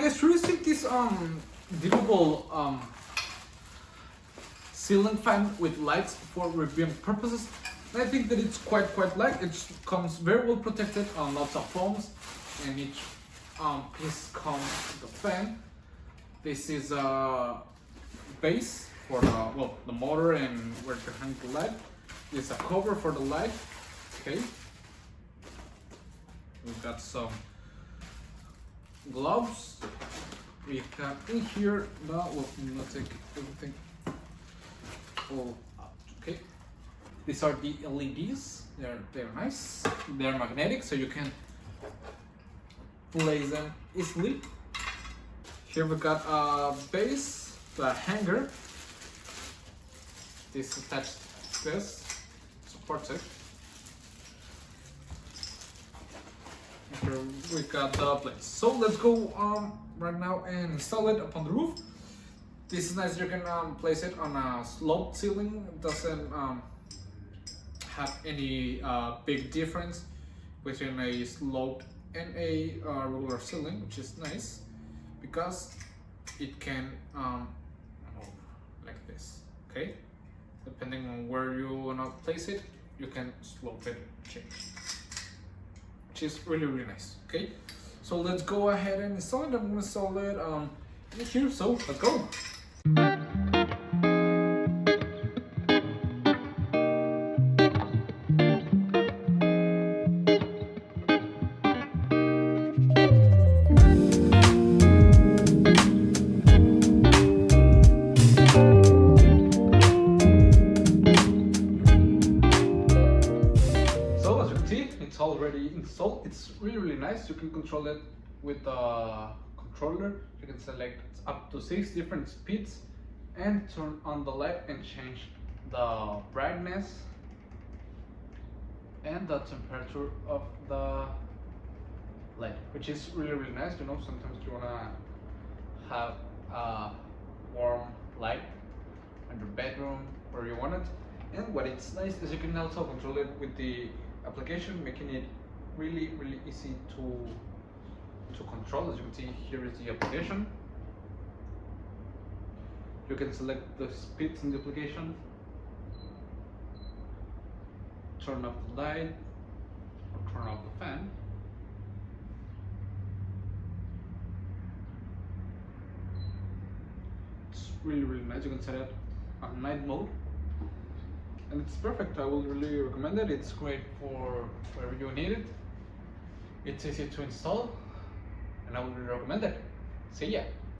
guys really think this dimmable ceiling fan with lights for reviewing purposes. And I think that it's quite light. It comes very well protected on lots of foams, and each piece comes with the fan. This is a base for the motor and where to hang the light. This is a cover for the light. Okay. We've got some gloves. We have in here now. We'll not take everything all out. Okay. These are the LEDs. They're nice. They're magnetic, so you can place them easily. Here we got a base, a hanger. This attached to this supports it. Here we got the plates. So let's go right now and install it upon the roof. This is nice. You can place it on a sloped ceiling. It doesn't have any big difference between a sloped and a regular ceiling, which is nice because it can move like this. Okay, depending on where you wanna place it, you can slope it, change, which is really nice. Okay, so let's go ahead and install it. I'm gonna install it in here. So let's go. It's already installed. It's really nice. You can control it with the controller. You can select up to 6 different speeds and turn on the light and change the brightness and the temperature of the light, which is really nice. You know, sometimes you wanna have a warm light in your bedroom where you want it. And what it's nice is you can also control it with the application, making it really easy to control. As you can see, here is the application. You can select the speeds in the application, turn off the light or turn off the fan. It's really nice. You can set it on night mode, and it's perfect. I will really recommend it. It's great for wherever you need it. It's easy to install, and I would really recommend it. See ya!